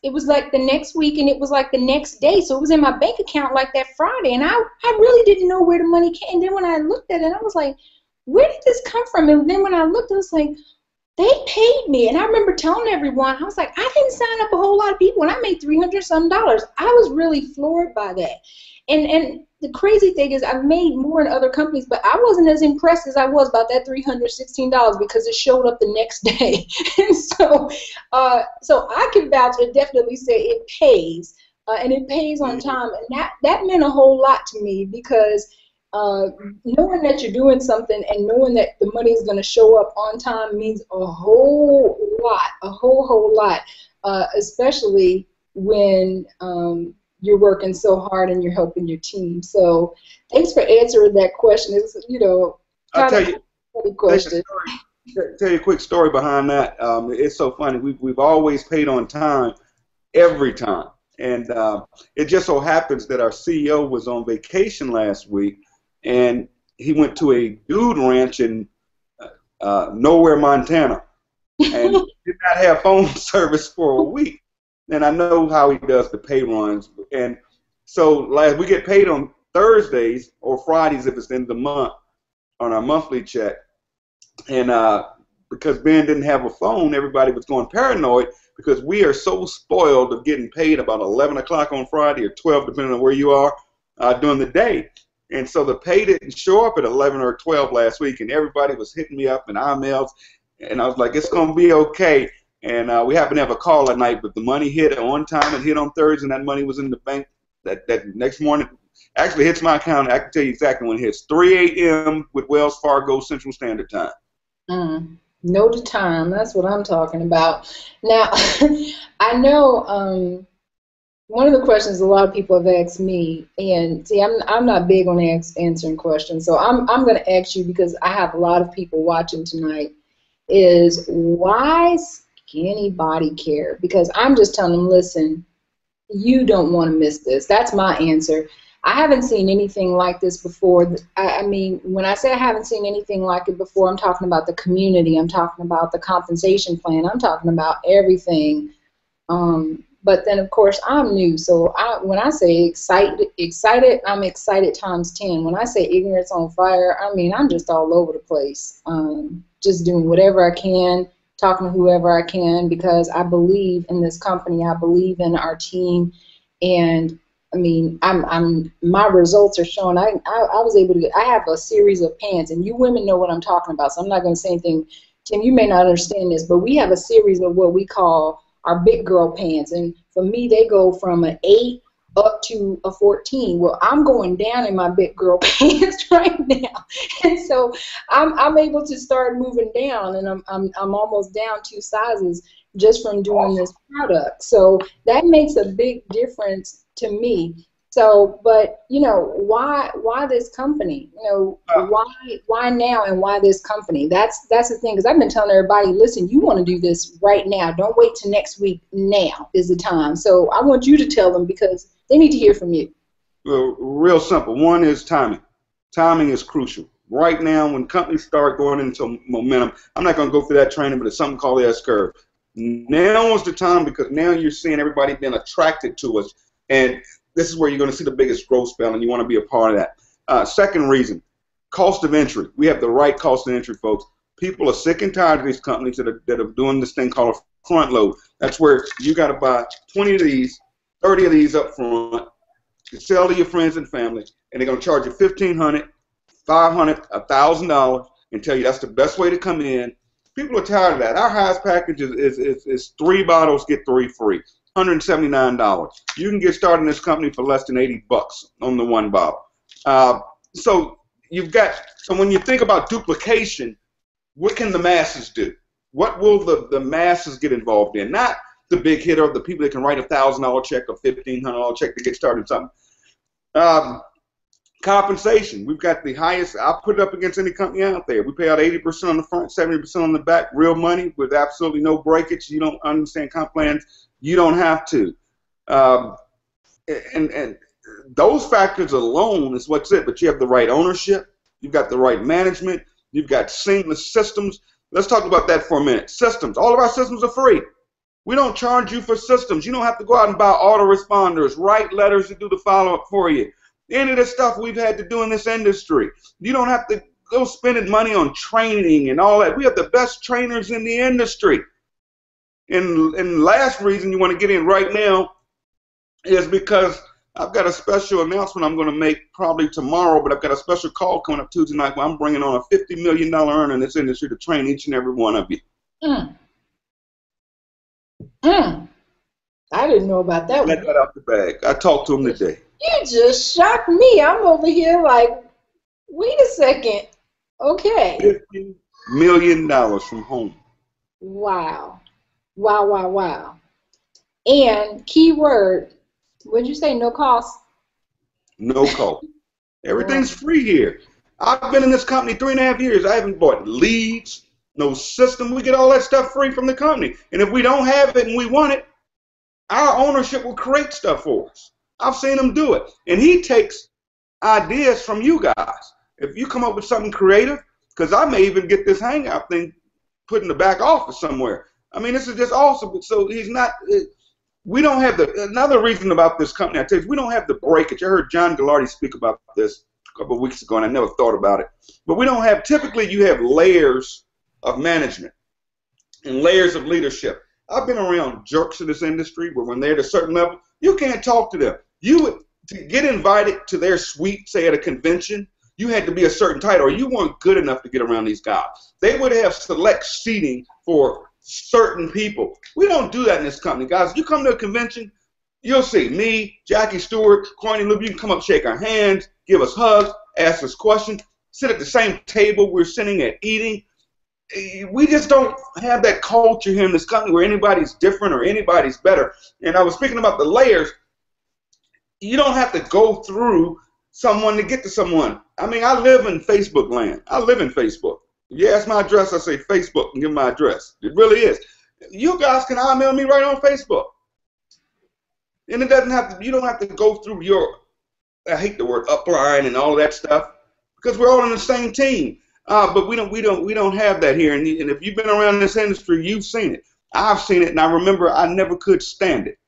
it was like the next week, and it was like the next day, so it was in my bank account like that Friday, and I really didn't know where the money came. And then when I looked at it, I was like, where did this come from? And then when I looked, I was like, they paid me. And I remember telling everyone, I was like, I didn't sign up a whole lot of people, and I made $300-some. I was really floored by that. And the crazy thing is, I've made more in other companies, but I wasn't as impressed as I was about that $316 because it showed up the next day. And so I can vouch and definitely say it pays, and it pays on time. And that meant a whole lot to me, because knowing that you're doing something and knowing that the money is going to show up on time means a whole lot, especially when you're working so hard and you're helping your team. So thanks for answering that question. It's, I'll tell you, question. tell you a quick story behind that. It's so funny. We've always paid on time, every time. And it just so happens that our CEO was on vacation last week, and he went to a dude ranch in nowhere, Montana, and did not have phone service for a week. And I know how he does the pay runs. And so we get paid on Thursdays or Fridays if it's the end of the month on our monthly check. And because Ben didn't have a phone, everybody was going paranoid, because we are so spoiled of getting paid about 11 o'clock on Friday or 12, depending on where you are during the day. And so the pay didn't show up at 11 or 12 last week, and everybody was hitting me up in emails, and I was like, it's going to be okay. And we happened to have a call at night, but the money hit on time. It hit on Thursday, and that money was in the bank that next morning. Actually hits my account. I can tell you exactly when it hits. 3 a.m. with Wells Fargo Central Standard Time. Know the time. That's what I'm talking about. Now, I know one of the questions a lot of people have asked me, and see, I'm not big on answering questions, so I'm going to ask you, because I have a lot of people watching tonight, is why Skinny Body Care? Because I'm just telling them, listen, you don't want to miss this. That's my answer. I haven't seen anything like this before. I mean, when I say I haven't seen anything like it before, I'm talking about the community. I'm talking about the compensation plan. I'm talking about everything. But then, of course, I'm new. So when I say excited, I'm excited times 10. When I say ignorance on fire, I mean, I'm just all over the place, just doing whatever I can, talking to whoever I can, because I believe in this company. I believe in our team. And I mean, my results are showing. I was able to get, I have a series of pants, and you women know what I'm talking about, so I'm not going to say anything. Tim, you may not understand this, but we have a series of what we call our big girl pants. And for me, they go from an 8 up to a 14. Well, I'm going down in my big girl pants right now, and so I'm able to start moving down, and I'm almost down 2 sizes just from doing this product. So that makes a big difference to me. So, but you know, why this company? You know, why now and why this company? That's the thing, because I've been telling everybody, listen, you want to do this right now. Don't wait till next week. Now is the time. So I want you to tell them, because they need to hear from you. Well, real simple. One is timing. Timing is crucial. Right now, when companies start going into momentum, I'm not going to go through that training, but it's something called the S-curve. Now is the time, because now you're seeing everybody being attracted to us, and this is where you're going to see the biggest growth spell, and you want to be a part of that. Second reason, cost of entry. We have the right cost of entry, folks. People are sick and tired of these companies that are doing this thing called a front load. That's where you got to buy 20 of these, 30 of these up front, you sell to your friends and family, and they're going to charge you $1,500, $500, $1,000, and tell you that's the best way to come in. People are tired of that. Our highest package is 3 bottles, get 3 free. $179. You can get started in this company for less than $80 on the 1 bottle. So when you think about duplication, what can the masses do? What will the masses get involved in? Not the big hitter of the people that can write a $1,000 check or $1,500 check to get started in something. Compensation. We've got the highest. I'll put it up against any company out there. We pay out 80% on the front, 70% on the back, real money with absolutely no breakage. You don't understand comp plans, you don't have to. And those factors alone is what's it. But you have the right ownership. You've got the right management. You've got seamless systems. Let's talk about that for a minute. Systems. All of our systems are free. We don't charge you for systems. You don't have to go out and buy autoresponders, write letters to do the follow-up for you. Any of the stuff we've had to do in this industry. You don't have to go spending money on training and all that. We have the best trainers in the industry. And last reason you want to get in right now is because I've got a special announcement I'm going to make probably tomorrow, but I've got a special call coming up Tuesday night where I'm bringing on a $50 million earner in this industry to train each and every one of you. I didn't know about that. Let that out the bag. I talked to him today. You just shocked me. I'm over here like, wait a second. Okay. $50 million from home. Wow. Wow, wow, wow. And keyword, what'd you say, no cost? No cost. Everything's free here. I've been in this company 3.5 years. I haven't bought leads, no system. We get all that stuff free from the company. And if we don't have it and we want it, our ownership will create stuff for us. I've seen him do it. And he takes ideas from you guys. If you come up with something creative, because I may even get this Hangout thing put in the back office somewhere. I mean, this is just awesome. So he's not, we don't have another reason about this company, I tell you, we don't have the breakage. I heard John Gallardi speak about this a couple of weeks ago, and I never thought about it. But we don't have, typically you have layers of management and layers of leadership. I've been around jerks in this industry where when they're at a certain level, you can't talk to them. To get invited to their suite, say at a convention, you had to be a certain title, or you weren't good enough to get around these guys. They would have select seating for certain people. We don't do that in this company, guys. You come to a convention, you'll see me, Jackie Stewart, Courtney Luke. You can come up, shake our hands, give us hugs, ask us questions, sit at the same table we're sitting at eating. We just don't have that culture here in this company where anybody's different or anybody's better. And I was speaking about the layers. You don't have to go through someone to get to someone. I mean, I live in Facebook land. I live in Facebook. If you ask my address, I say Facebook and give my address. It really is. You guys can email me right on Facebook. And it doesn't have to, you don't have to go through your, I hate the word upline and all that stuff, because we're all on the same team. But we don't have that here. And if you've been around this industry, you've seen it. I've seen it, and I remember I never could stand it.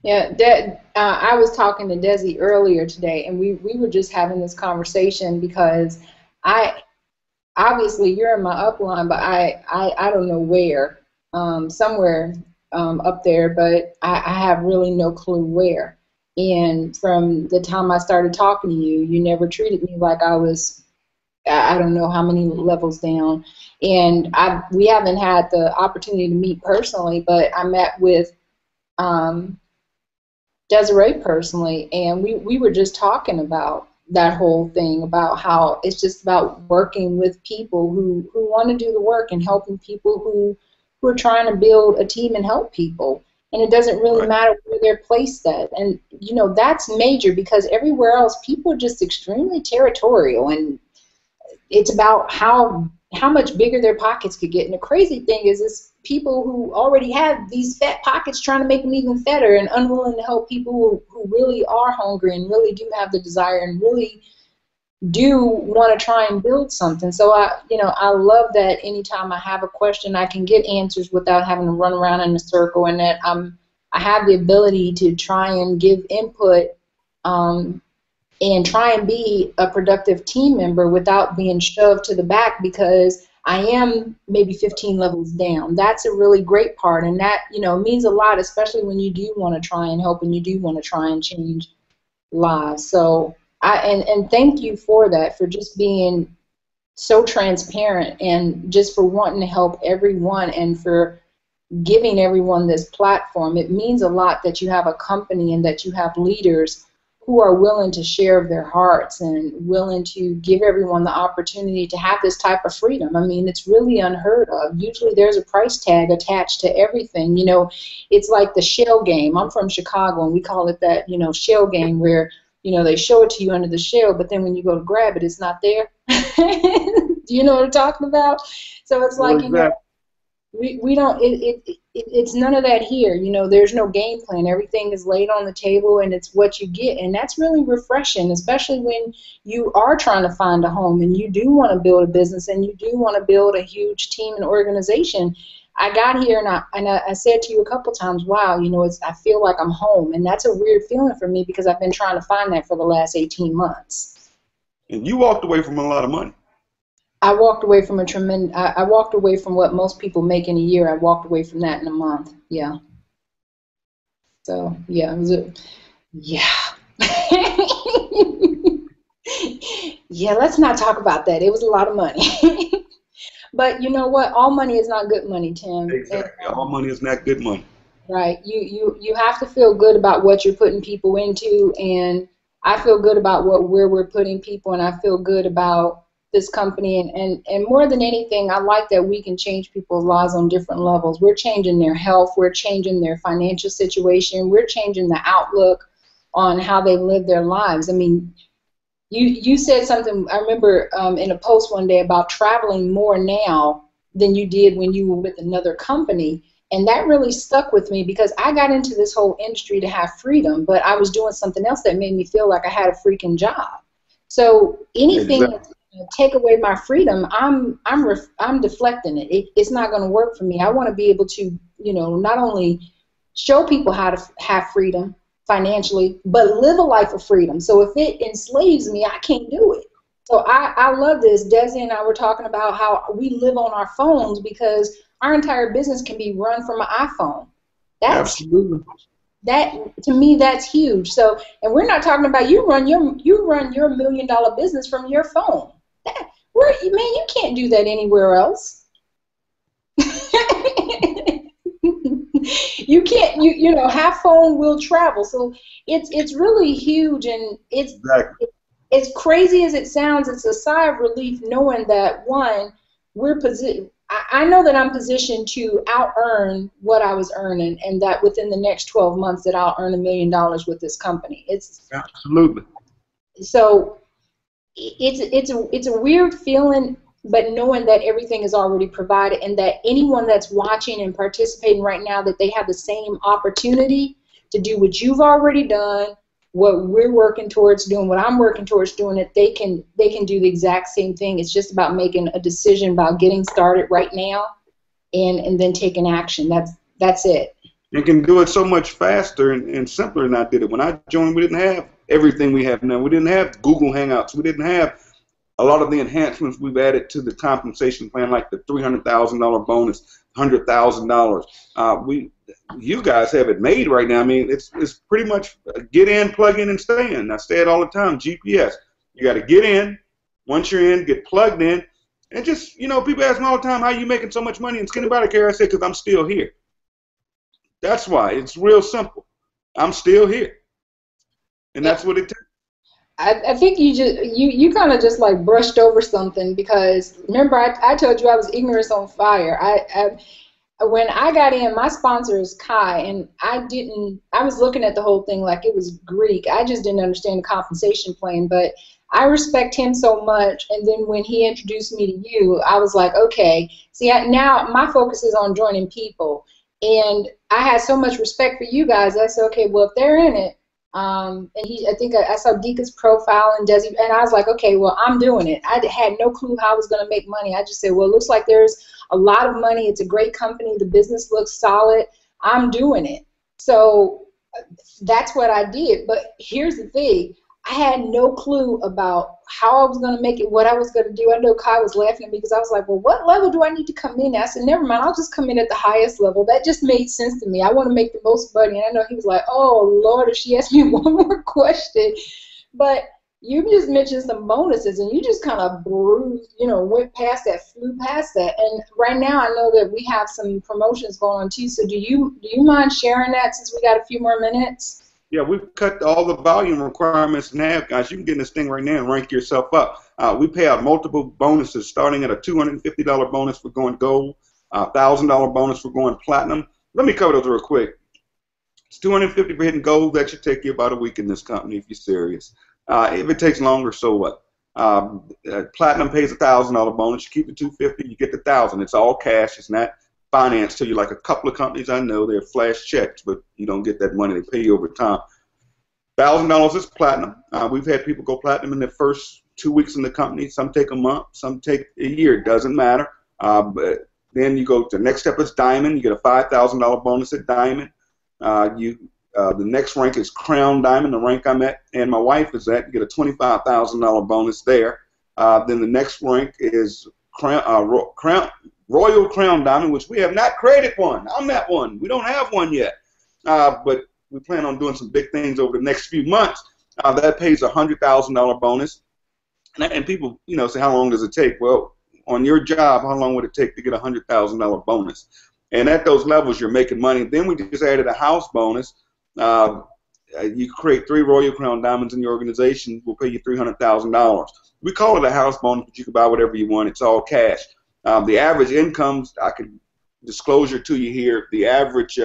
Yeah, I was talking to Desi earlier today, and we were just having this conversation because obviously you're in my upline, but I don't know where, somewhere up there, but I have really no clue where. And from the time I started talking to you, you never treated me like I was I don't know how many levels down. And we haven't had the opportunity to meet personally, but I met with Desiree personally, and we were just talking about that whole thing, about how it's just about working with people who want to do the work and helping people who are trying to build a team and help people. And it doesn't really matter where they're placed at. And, you know, that's major, because everywhere else people are just extremely territorial, and it's about how much bigger their pockets could get. And the crazy thing is people who already have these fat pockets trying to make them even fatter, and unwilling to help people who really are hungry and really do have the desire and really do want to try and build something. So I love that anytime I have a question, I can get answers without having to run around in a circle, and that I have the ability to try and give input and try and be a productive team member without being shoved to the back because I am maybe 15 levels down. That's a really great part, and that, you know, means a lot, especially when you do want to try and help and you do want to try and change lives. So and thank you for that, for just being so transparent and just for wanting to help everyone and for giving everyone this platform. It means a lot that you have a company and that you have leaders who are willing to share their hearts and willing to give everyone the opportunity to have this type of freedom. I mean, it's really unheard of. Usually there's a price tag attached to everything. You know, it's like the shell game. I'm from Chicago, and we call it that, you know, shell game, where, you know, they show it to you under the shell, but then when you go to grab it, it's not there. Do you know what I'm talking about? So it's like, you know, we don't, it's none of that here. You know, there's no game plan. Everything is laid on the table, and it's what you get. And that's really refreshing, especially when you are trying to find a home and you do want to build a business and you do want to build a huge team and organization. I got here and I said to you a couple times, wow, you know, I feel like I'm home. And that's a weird feeling for me because I've been trying to find that for the last 18 months. And you walked away from a lot of money. I walked away from I walked away from what most people make in a year. I walked away from that in a month. Yeah. So, yeah, it was yeah. Yeah, let's not talk about that. It was a lot of money. But you know what? All money is not good money, Tim. Exactly. All money is not good money. Right. You have to feel good about what you're putting people into, and I feel good about where we're putting people, and I feel good about this company, and more than anything, I like that we can change people's lives on different levels. We're changing their health, we're changing their financial situation, we're changing the outlook on how they live their lives. I mean, you said something, I remember in a post one day about traveling more now than you did when you were with another company, and that really stuck with me because I got into this whole industry to have freedom, but I was doing something else that made me feel like I had a freaking job. So anything that's going to take away my freedom, I'm deflecting it. It's not going to work for me. I want to be able to, you know, not only show people how to have freedom financially, but live a life of freedom. So if it enslaves me, I can't do it. So I love this. Desi and I were talking about how we live on our phones because our entire business can be run from an iPhone. Absolutely. That, to me, that's huge. So, and we're not talking about you run your $1 million business from your phone. Man, you can't do that anywhere else. You can't. You know, half phone will travel. So it's really huge, and it's as crazy as it sounds. It's a sigh of relief knowing that one, I know that I'm positioned to out-earn what I was earning, and that within the next 12 months that I'll earn $1 million with this company. It's absolutely. So it's a weird feeling, but knowing that everything is already provided and that anyone that's watching and participating right now, that they have the same opportunity to do what you've already done, what we're working towards doing, what I'm working towards doing, that they can do the exact same thing. It's just about making a decision about getting started right now and then taking action. That's it. You can do it so much faster and simpler than I did it. When I joined, we didn't have everything we have now. We didn't have Google Hangouts. We didn't have a lot of the enhancements we've added to the compensation plan, like the $300,000 bonus, $100,000. You guys have it made right now. I mean, it's pretty much get in, plug in, and stay in. I say it all the time, GPS. You got to get in, Once you're in, get plugged in, and just, people ask me all the time, how are you making so much money in skinny body care? I say, because I'm still here. That's why. It's real simple. I'm still here. And that's what it takes. I think you kind of just like brushed over something, because remember I told you I was ignorance on fire. When I got in, my sponsor is Kai, and I was looking at the whole thing like it was Greek. I just didn't understand the compensation plan, but I respect him so much. And then when he introduced me to you, I was like, okay, see, now my focus is on joining people. And I had so much respect for you guys. I said, okay, well, if they're in it, and I think I saw Deeka's profile and Desi, and I was like, okay, well, I'm doing it. I had no clue how I was going to make money. I just said, well, it looks like there's a lot of money. It's a great company. The business looks solid. I'm doing it. So that's what I did. But here's the thing. I had no clue about how I was going to make it, what I was going to do. I know Kai was laughing at me because I was like, well, what level do I need to come in at? I said, never mind, I'll just come in at the highest level. That just made sense to me. I want to make the most money. And I know he was like, oh, Lord, if she asked me one more question. But you just mentioned some bonuses, and you just kind of went past that, flew past that. And right now I know that we have some promotions going on too. So do you mind sharing that since we got a few more minutes? Yeah, we've cut all the volume requirements in half, guys. You can get in this thing right now and rank yourself up. We pay out multiple bonuses, starting at a $250 bonus for going gold, $1,000 bonus for going platinum. Let me cover those real quick. It's $250 for hitting gold. That should take you about a week in this company if you're serious. If it takes longer, so what? Platinum pays a $1,000 bonus. You keep the $250, you get the $1,000. It's all cash. It's not finance to you like a couple of companies I know. They're flash checks, but you don't get that money. They pay you over time. $1,000 is platinum. We've had people go platinum in their first 2 weeks in the company. Some take a month, some take a year. It doesn't matter. But then you go to the next step is diamond. You get a $5,000 bonus at diamond. The next rank is crown diamond, the rank I'm at, and my wife is at. You get a $25,000 bonus there. Then the next rank is Royal Crown Diamond, which we have not created one. I'm that one. We don't have one yet. But we plan on doing some big things over the next few months. That pays a $100,000 bonus. And people, say, how long does it take? Well, on your job, how long would it take to get a $100,000 bonus? And at those levels, you're making money. Then we just added a house bonus. You create 3 Royal Crown Diamonds in your organization, we'll pay you $300,000. We call it a house bonus, but you can buy whatever you want. It's all cash. The average incomes, I can disclosure to you here, the average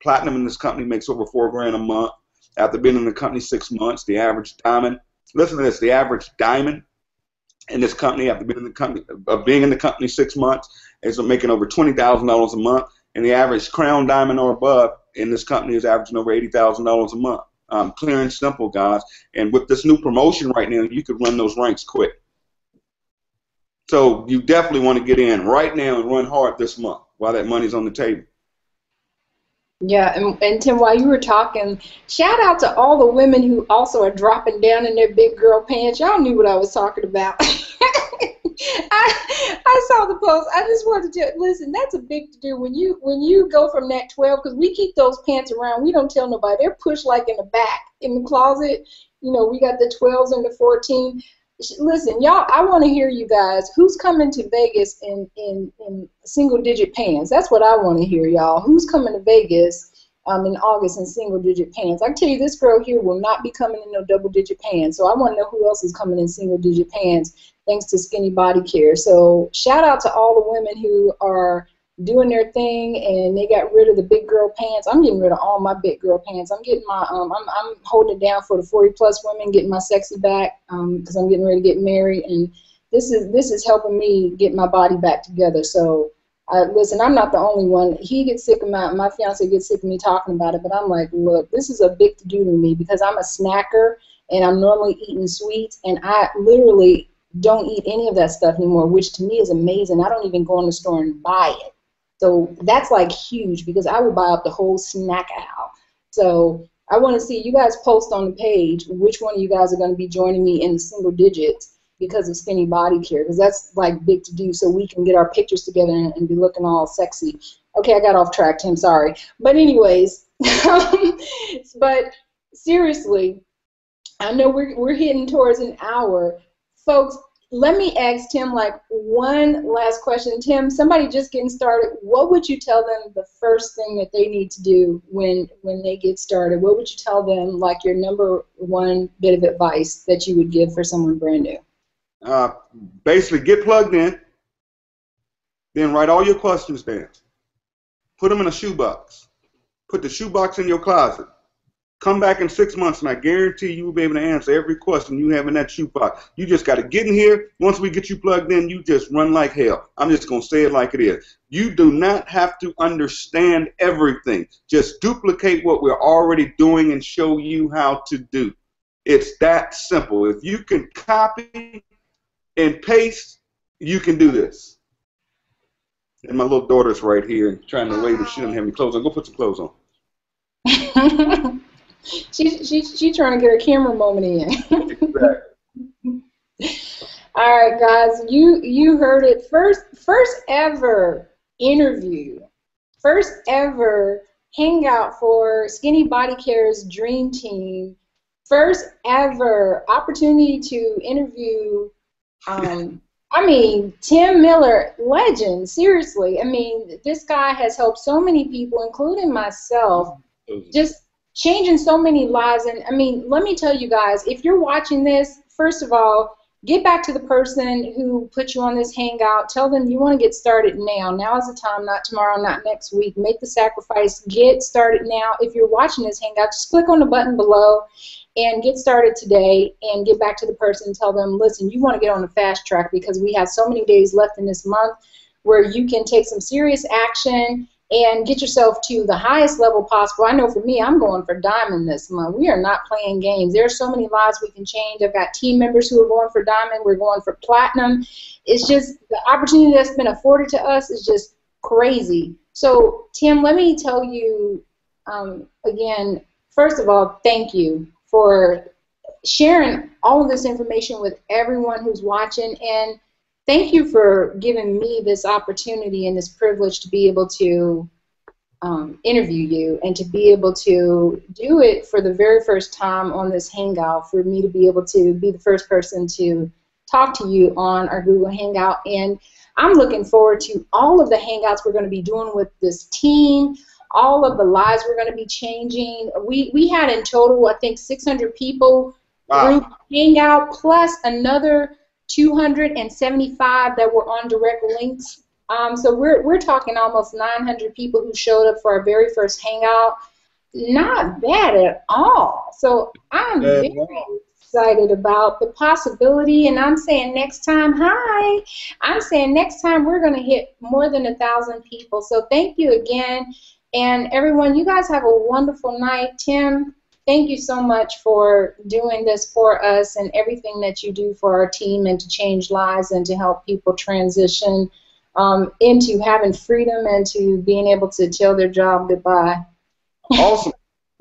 platinum in this company makes over $4,000 a month. After being in the company 6 months, the average diamond, listen to this, the average diamond in this company after being in the company 6 months is making over $20,000 a month, and the average crown diamond or above in this company is averaging over $80,000 a month. Clear and simple, guys. And with this new promotion right now, you could run those ranks quick. So you definitely want to get in right now and run hard this month while that money's on the table. Yeah, and Tim, while you were talking, shout out to all the women who also are dropping down in their big girl pants. Y'all knew what I was talking about. I saw the post. I just wanted to listen. That's a big to do when you go from that 12, because we keep those pants around. We don't tell nobody. They're pushed like in the back in the closet. We got the 12s and the 14. Listen, y'all, I want to hear you guys. Who's coming to Vegas in single-digit pants? That's what I want to hear, y'all. Who's coming to Vegas in August in single-digit pants? I can tell you this girl here will not be coming in no double-digit pants, so I want to know who else is coming in single-digit pants thanks to Skinny Body Care. So shout out to all the women who are doing their thing, and they got rid of the big girl pants. I'm getting rid of all my big girl pants. I'm getting my I'm holding it down for the 40+ women, getting my sexy back because I'm getting ready to get married, and this is helping me get my body back together. So listen, I'm not the only one. He gets sick of my fiance gets sick of me talking about it, but I'm like, look, this is a big to do to me because I'm a snacker and I'm normally eating sweets, and I literally don't eat any of that stuff anymore, which to me is amazing. I don't even go in the store and buy it. So that's like huge because I would buy up the whole snack aisle. So I want to see you guys post on the page which one of you guys are going to be joining me in the single digits because of Skinny Body Care, because that's like big to do so we can get our pictures together and be looking all sexy. Okay, I got off track, Tim, sorry. But anyways, but seriously, I know we're heading towards an hour. folks, let me ask Tim like one last question. Tim, somebody just getting started, what would you tell them the first thing that they need to do when they get started? What would you tell them, like your number one bit of advice that you would give for someone brand new? Basically, get plugged in, then write all your questions down. Put them in a shoebox. Put the shoebox in your closet. Come back in 6 months, and I guarantee you will be able to answer every question you have in that shoebox. You just got to get in here. Once we get you plugged in, you just run like hell. I'm just going to say it like it is. You do not have to understand everything. Just duplicate what we're already doing and show you how to do. It's that simple. If you can copy and paste, you can do this. And my little daughter's right here trying to wave, and she doesn't have any clothes on. Go put some clothes on. She's trying to get her camera moment in. Exactly. All right, guys, you heard it. First ever interview, first ever hangout for Skinny Body Care's Dream Team. First ever opportunity to interview. I mean, Tim Miller, legend. Seriously, I mean, this guy has helped so many people, including myself. Just changing so many lives. And I mean, let me tell you guys, if you're watching this, first of all, get back to the person who put you on this hangout. Tell them you want to get started now. Now is the time, not tomorrow, not next week. Make the sacrifice. Get started now. If you're watching this hangout, just click on the button below and get started today, and get back to the person and tell them, listen, you want to get on the fast track because we have so many days left in this month where you can take some serious action and get yourself to the highest level possible. I know for me, I'm going for diamond this month. We are not playing games. There are so many lives we can change. I've got team members who are going for diamond. We're going for platinum. It's just the opportunity that's been afforded to us is just crazy. So, Tim, let me tell you again, first of all, thank you for sharing all of this information with everyone who's watching, and thank you for giving me this opportunity and this privilege to be able to interview you and to be able to do it for the very first time on this Hangout, for me to be able to be the first person to talk to you on our Google Hangout. And I'm looking forward to all of the Hangouts we're going to be doing with this team, all of the lives we're going to be changing. We had in total, I think, 600 people group Hangout, plus another 275 that were on direct links. So we're talking almost 900 people who showed up for our very first Hangout. Not bad at all. So I'm very excited about the possibility, and I'm saying next time, I'm saying next time we're going to hit more than 1,000 people. So thank you again. And everyone, you guys have a wonderful night. Tim, thank you so much for doing this for us and everything that you do for our team and to change lives and to help people transition into having freedom and to being able to tell their job goodbye. Awesome.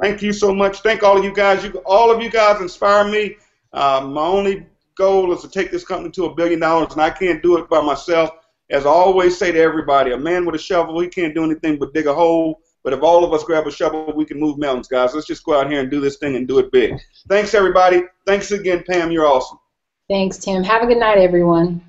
Thank you so much. Thank all of you guys. All of you guys inspire me. My only goal is to take this company to $1 billion, and I can't do it by myself. As I always say to everybody, a man with a shovel, he can't do anything but dig a hole. But if all of us grab a shovel, we can move mountains, guys. Let's just go out here and do this thing and do it big. Thanks, everybody. Thanks again, Pam. You're awesome. Thanks, Tim. Have a good night, everyone.